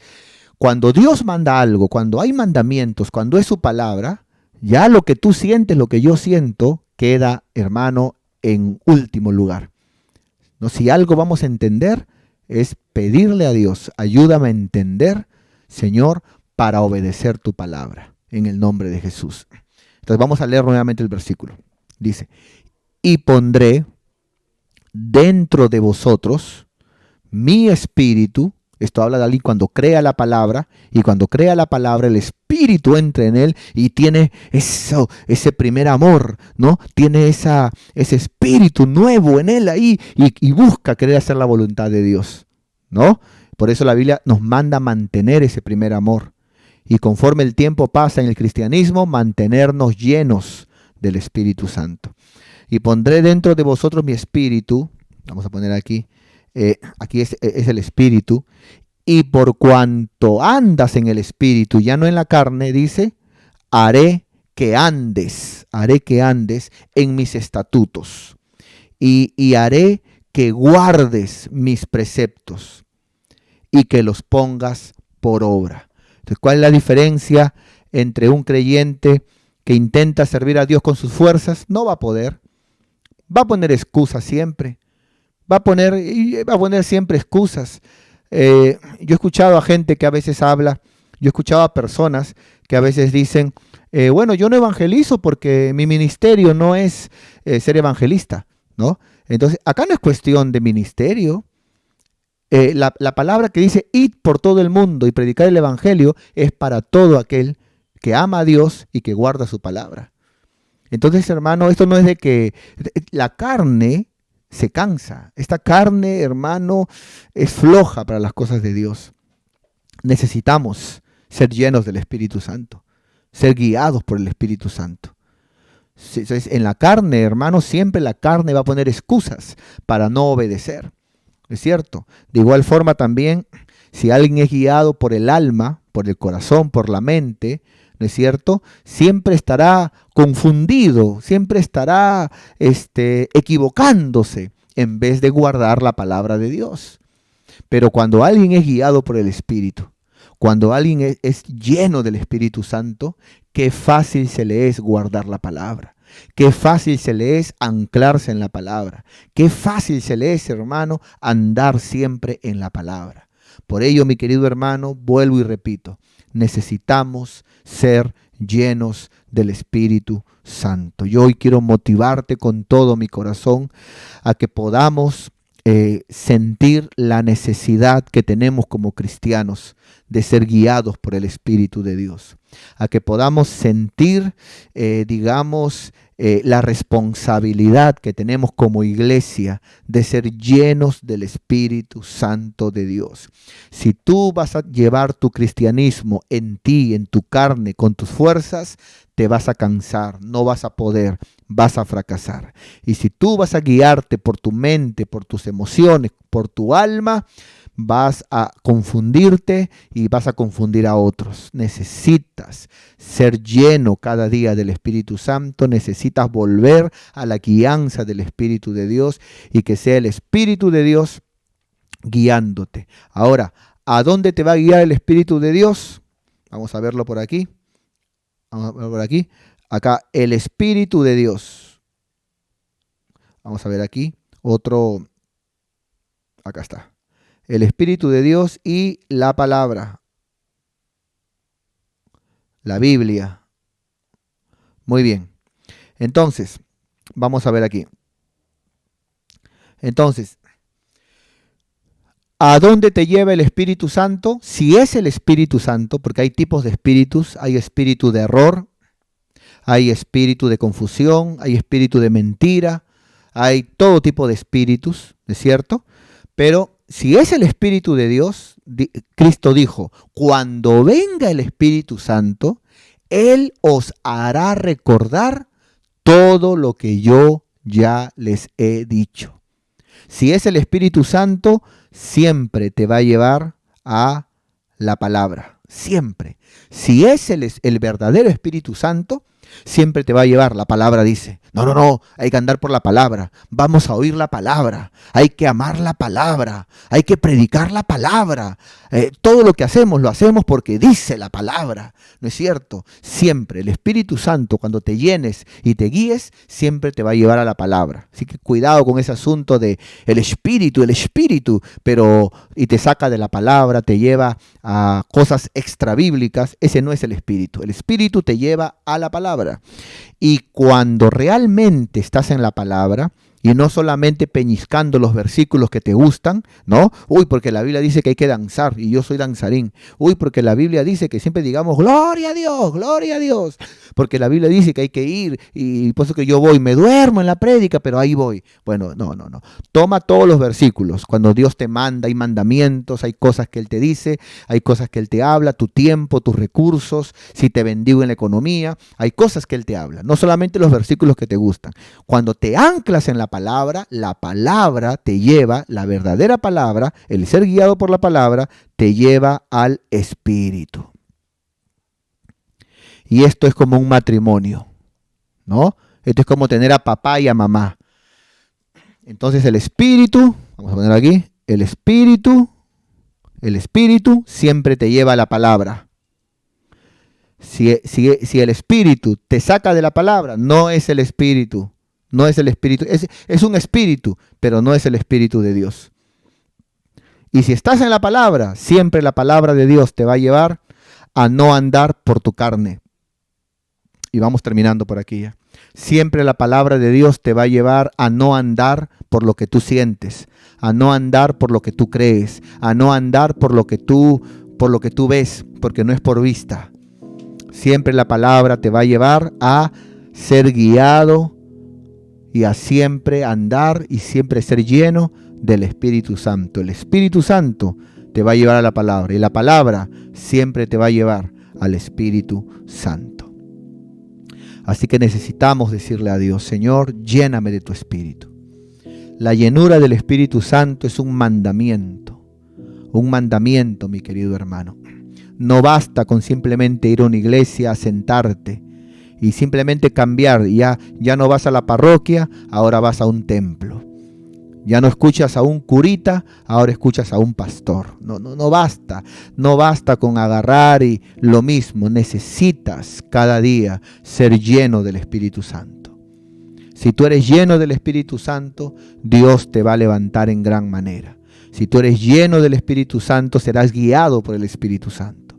cuando Dios manda algo, cuando hay mandamientos, cuando es su palabra, ya lo que tú sientes, lo que yo siento, queda, hermano, en último lugar. ¿No? Si algo vamos a entender, es pedirle a Dios, ayúdame a entender, Señor, para obedecer tu palabra, en el nombre de Jesús. Entonces vamos a leer nuevamente el versículo. Dice, y pondré dentro de vosotros mi espíritu. Esto habla de alguien cuando crea la palabra, y cuando crea la palabra el Espíritu entra en él y tiene ese primer amor, ¿no? Tiene ese espíritu nuevo en él ahí y busca querer hacer la voluntad de Dios, ¿no? Por eso la Biblia nos manda mantener ese primer amor. Y conforme el tiempo pasa en el cristianismo, mantenernos llenos del Espíritu Santo. Y pondré dentro de vosotros mi espíritu, vamos a poner aquí, aquí es el espíritu, y por cuanto andas en el espíritu, ya no en la carne, dice, haré que andes en mis estatutos, y haré que guardes mis preceptos, y que los pongas por obra. Entonces, ¿cuál es la diferencia entre un creyente que intenta servir a Dios con sus fuerzas? No va a poder, va a poner excusas siempre. Va a poner siempre excusas. Yo he escuchado a gente que a veces habla, yo he escuchado a personas que a veces dicen, bueno, yo no evangelizo porque mi ministerio no es ser evangelista, ¿no? Entonces, acá no es cuestión de ministerio. La palabra que dice, id por todo el mundo y predicar el evangelio, es para todo aquel que ama a Dios y que guarda su palabra. Entonces, hermano, esto no es de que la carne se cansa. Esta carne, hermano, es floja para las cosas de Dios. Necesitamos ser llenos del Espíritu Santo, ser guiados por el Espíritu Santo. En la carne, hermano, siempre la carne va a poner excusas para no obedecer. ¿Es cierto? De igual forma también, si alguien es guiado por el alma, por el corazón, por la mente, ¿no es cierto? Siempre estará confundido, siempre estará equivocándose en vez de guardar la palabra de Dios. Pero cuando alguien es guiado por el Espíritu, cuando alguien es lleno del Espíritu Santo, qué fácil se le es guardar la palabra. Qué fácil se le es anclarse en la palabra. Qué fácil se le es, hermano, andar siempre en la palabra. Por ello, mi querido hermano, vuelvo y repito, necesitamos ser llenos del Espíritu Santo. Yo hoy quiero motivarte con todo mi corazón a que podamos sentir la necesidad que tenemos como cristianos de ser guiados por el Espíritu de Dios, a que podamos sentir, la responsabilidad que tenemos como iglesia de ser llenos del Espíritu Santo de Dios. Si tú vas a llevar tu cristianismo en ti, en tu carne, con tus fuerzas, te vas a cansar, no vas a poder, vas a fracasar. Y si tú vas a guiarte por tu mente, por tus emociones, por tu alma, vas a confundirte y vas a confundir a otros. Necesitas ser lleno cada día del Espíritu Santo, necesitas volver a la guianza del Espíritu de Dios y que sea el Espíritu de Dios guiándote. Ahora, ¿a dónde te va a guiar el Espíritu de Dios? Vamos a verlo por aquí. Vamos a verlo por aquí. Acá, el Espíritu de Dios. Vamos a ver aquí. Otro. Acá está. El Espíritu de Dios y la palabra. La Biblia. Muy bien. Entonces, vamos a ver aquí. Entonces, ¿a dónde te lleva el Espíritu Santo? Si es el Espíritu Santo, porque hay tipos de espíritus, hay espíritu de error, hay espíritu de confusión, hay espíritu de mentira, hay todo tipo de espíritus, ¿es cierto? Pero si es el Espíritu de Dios, Cristo dijo, cuando venga el Espíritu Santo, Él os hará recordar todo lo que yo ya les he dicho. Si es el Espíritu Santo, siempre te va a llevar a la palabra, siempre. Si es el verdadero Espíritu Santo, siempre te va a llevar, la palabra dice, no, hay que andar por la palabra, vamos a oír la palabra, hay que amar la palabra, hay que predicar la palabra, todo lo que hacemos lo hacemos porque dice la palabra, ¿no es cierto? Siempre el Espíritu Santo, cuando te llenes y te guíes, siempre te va a llevar a la palabra. Así que cuidado con ese asunto de el espíritu, pero y te saca de la palabra, te lleva a cosas extrabíblicas. Ese no es el Espíritu te lleva a la palabra. Y cuando realmente estás en la palabra, y no solamente peñiscando los versículos que te gustan, ¿no? Uy, porque la Biblia dice que hay que danzar, y yo soy danzarín. Uy, porque la Biblia dice que siempre digamos, gloria a Dios, gloria a Dios. Porque la Biblia dice que hay que ir, y por eso que yo voy, me duermo en la prédica, pero ahí voy. Bueno, no. Toma todos los versículos. Cuando Dios te manda, hay mandamientos, hay cosas que Él te dice, hay cosas que Él te habla, tu tiempo, tus recursos, si te bendigo en la economía, hay cosas que Él te habla. No solamente los versículos que te gustan. Cuando te anclas en la palabra te lleva, la verdadera palabra, el ser guiado por la palabra, te lleva al Espíritu. Y esto es como un matrimonio, ¿no? Esto es como tener a papá y a mamá. Entonces el Espíritu, vamos a poner aquí, el Espíritu siempre te lleva a la palabra. Si el Espíritu te saca de la palabra, no es el Espíritu. No es el Espíritu, es un espíritu, pero no es el Espíritu de Dios. Y si estás en la palabra, siempre la palabra de Dios te va a llevar a no andar por tu carne. Y vamos terminando por aquí ya. Siempre la palabra de Dios te va a llevar a no andar por lo que tú sientes, a no andar por lo que tú crees, a no andar por lo que tú ves, porque no es por vista. Siempre la palabra te va a llevar a ser guiado y a siempre andar y siempre ser lleno del Espíritu Santo. El Espíritu Santo te va a llevar a la palabra y la palabra siempre te va a llevar al Espíritu Santo. Así que necesitamos decirle a Dios: Señor, lléname de tu Espíritu. La llenura del Espíritu Santo es un mandamiento, mi querido hermano. No basta con simplemente ir a una iglesia, a sentarte y simplemente cambiar. Ya no vas a la parroquia, ahora vas a un templo. Ya no escuchas a un curita, ahora escuchas a un pastor. No basta. No basta con agarrar y lo mismo. Necesitas cada día ser lleno del Espíritu Santo. Si tú eres lleno del Espíritu Santo, Dios te va a levantar en gran manera. Si tú eres lleno del Espíritu Santo, serás guiado por el Espíritu Santo.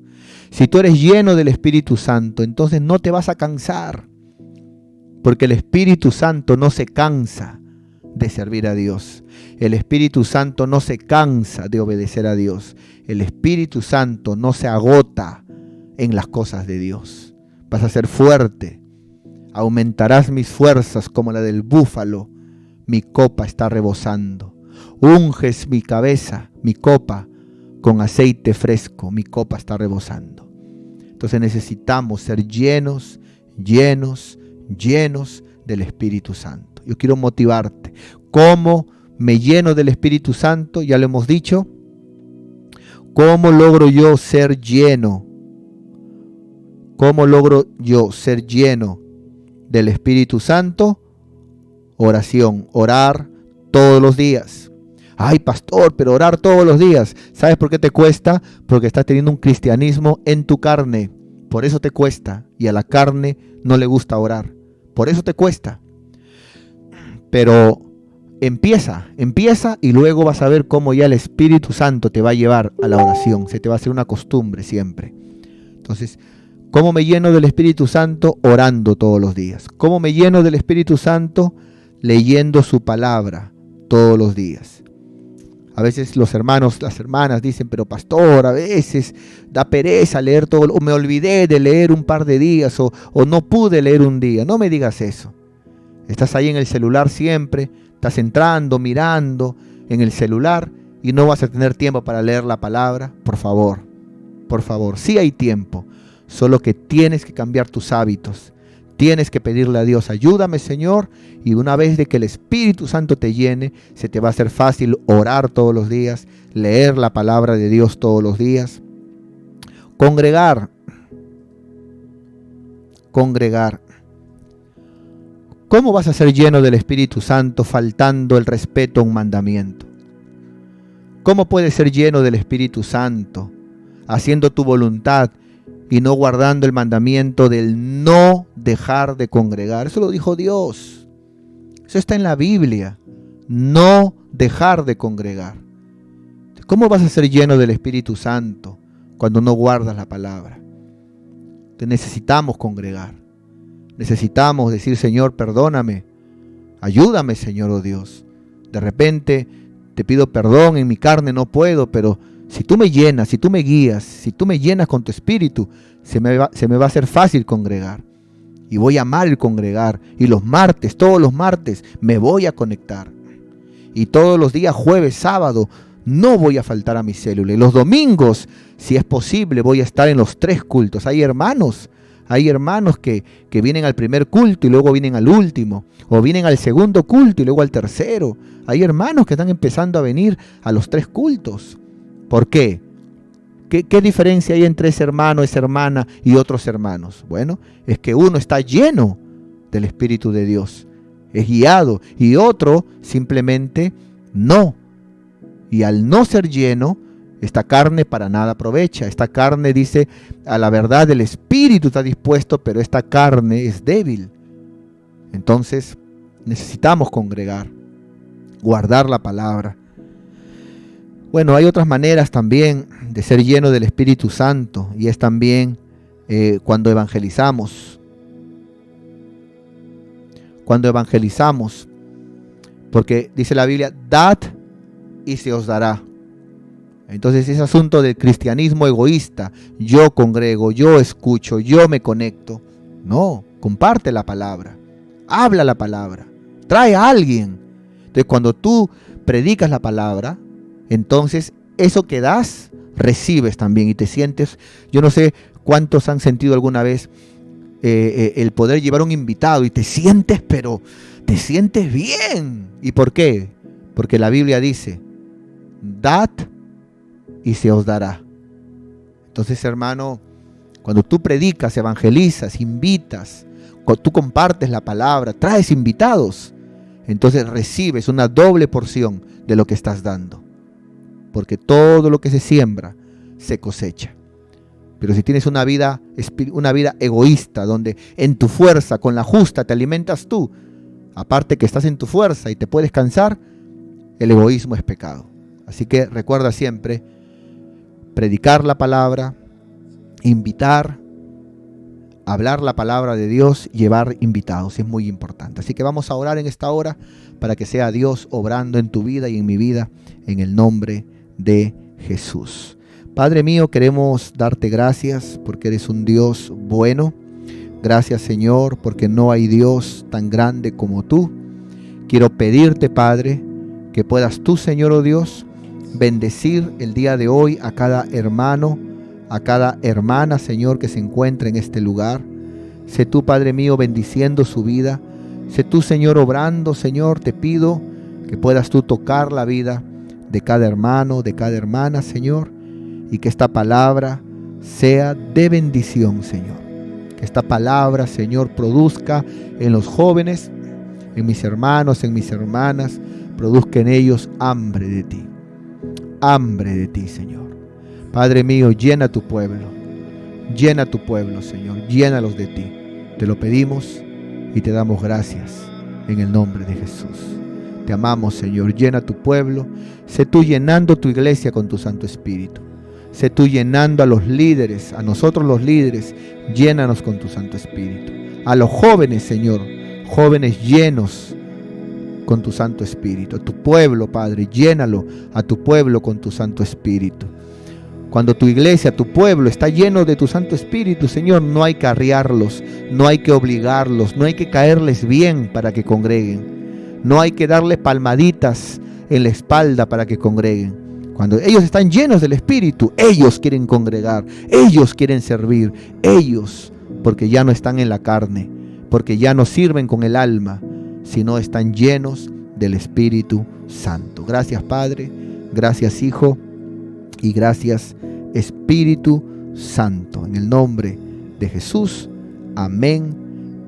Si tú eres lleno del Espíritu Santo, entonces no te vas a cansar. Porque el Espíritu Santo no se cansa de servir a Dios. El Espíritu Santo no se cansa de obedecer a Dios. El Espíritu Santo no se agota en las cosas de Dios. Vas a ser fuerte. Aumentarás mis fuerzas como la del búfalo. Mi copa está rebosando. Unges mi cabeza, mi copa, con aceite fresco. Mi copa está rebosando. Entonces necesitamos ser llenos del Espíritu Santo. Yo quiero motivarte. ¿Cómo me lleno del Espíritu Santo? Ya lo hemos dicho. ¿Cómo logro yo ser lleno? ¿Cómo logro yo ser lleno del Espíritu Santo? Oración, orar todos los días. Ay, pastor, pero orar todos los días. ¿Sabes por qué te cuesta? Porque estás teniendo un cristianismo en tu carne. Por eso te cuesta. Y a la carne no le gusta orar. Por eso te cuesta. Pero empieza y luego vas a ver cómo ya el Espíritu Santo te va a llevar a la oración. Se te va a hacer una costumbre siempre. Entonces, ¿cómo me lleno del Espíritu Santo? Orando todos los días. ¿Cómo me lleno del Espíritu Santo? Leyendo su palabra todos los días. A veces los hermanos, las hermanas dicen: pero pastor, a veces da pereza leer todo, o me olvidé de leer un par de días, o no pude leer un día. No me digas eso. Estás ahí en el celular siempre, estás entrando, mirando en el celular y no vas a tener tiempo para leer la palabra. Por favor, sí hay tiempo, solo que tienes que cambiar tus hábitos. Tienes que pedirle a Dios: ayúdame, Señor, y una vez de que el Espíritu Santo te llene, se te va a hacer fácil orar todos los días, leer la palabra de Dios todos los días, congregar. ¿Cómo vas a ser lleno del Espíritu Santo faltando el respeto a un mandamiento? ¿Cómo puedes ser lleno del Espíritu Santo haciendo tu voluntad y no guardando el mandamiento del no dejar de congregar? Eso lo dijo Dios. Eso está en la Biblia. No dejar de congregar. ¿Cómo vas a ser lleno del Espíritu Santo cuando no guardas la palabra? Te necesitamos congregar. Necesitamos decir: Señor, perdóname. Ayúdame, Señor, oh Dios. De repente te pido perdón, en mi carne no puedo, pero si tú me llenas, si tú me guías, si tú me llenas con tu Espíritu, se me va a hacer fácil congregar. Y voy a amar el congregar. Y los martes, todos los martes, me voy a conectar. Y todos los días, jueves, sábado, no voy a faltar a mi célula. Y los domingos, si es posible, voy a estar en los 3 cultos. Hay hermanos que vienen al primer culto y luego vienen al último. O vienen al segundo culto y luego al tercero. Hay hermanos que están empezando a venir a los 3 cultos. ¿Por qué? ¿Qué diferencia hay entre ese hermano, esa hermana y otros hermanos? Bueno, es que uno está lleno del Espíritu de Dios, es guiado, y otro simplemente no. Y al no ser lleno, esta carne para nada aprovecha. Esta carne dice: a la verdad el Espíritu está dispuesto, pero esta carne es débil. Entonces necesitamos congregar, guardar la palabra. Bueno, hay otras maneras también de ser lleno del Espíritu Santo, y es también cuando evangelizamos. Cuando evangelizamos, porque dice la Biblia, dad y se os dará. Entonces ese asunto del cristianismo egoísta, yo congrego, yo escucho, yo me conecto. No, comparte la palabra, habla la palabra, trae a alguien. Entonces cuando tú predicas la palabra, entonces eso que das, recibes también y te sientes, yo no sé cuántos han sentido alguna vez el poder llevar un invitado y te sientes, pero te sientes bien. ¿Y por qué? Porque la Biblia dice, dad y se os dará. Entonces, hermano, cuando tú predicas, evangelizas, invitas, cuando tú compartes la palabra, traes invitados, entonces recibes una doble porción de lo que estás dando. Porque todo lo que se siembra, se cosecha. Pero si tienes una vida egoísta, donde en tu fuerza, con la justa, te alimentas tú, aparte que estás en tu fuerza y te puedes cansar, el egoísmo es pecado. Así que recuerda siempre, predicar la palabra, invitar, hablar la palabra de Dios, llevar invitados, es muy importante. Así que vamos a orar en esta hora para que sea Dios obrando en tu vida y en mi vida, en el nombre de Jesús. Padre mío, queremos darte gracias porque eres un Dios bueno. Gracias, Señor, porque no hay Dios tan grande como tú. Quiero pedirte, Padre, que puedas tú, Señor, oh Dios, bendecir el día de hoy a cada hermano, a cada hermana, Señor, que se encuentra en este lugar. Sé tú, Padre mío, bendiciendo su vida. Sé tú, Señor, obrando, Señor, te pido que puedas tú tocar la vida de cada hermano, de cada hermana, Señor, y que esta palabra sea de bendición, Señor. Que esta palabra, Señor, produzca en los jóvenes, en mis hermanos, en mis hermanas, produzca en ellos hambre de ti. Hambre de ti, Señor. Padre mío, llena tu pueblo, Señor, llénalos de ti. Te lo pedimos y te damos gracias en el nombre de Jesús. Te amamos, Señor, llena tu pueblo. Sé tú llenando tu iglesia con tu Santo Espíritu. Sé tú llenando a los líderes, a nosotros los líderes, llénanos con tu Santo Espíritu. A los jóvenes, Señor, jóvenes llenos con tu Santo Espíritu. A tu pueblo, Padre, llénalo a tu pueblo con tu Santo Espíritu. Cuando tu iglesia, tu pueblo está lleno de tu Santo Espíritu, Señor, no hay que arriarlos, no hay que obligarlos, no hay que caerles bien para que congreguen. No hay que darles palmaditas en la espalda para que congreguen. Cuando ellos están llenos del Espíritu, ellos quieren congregar, ellos quieren servir, ellos, porque ya no están en la carne, porque ya no sirven con el alma, sino están llenos del Espíritu Santo. Gracias, Padre, gracias, Hijo, y gracias, Espíritu Santo. En el nombre de Jesús, amén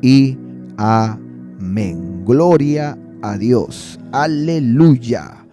y amén. Gloria a Dios. Aleluya.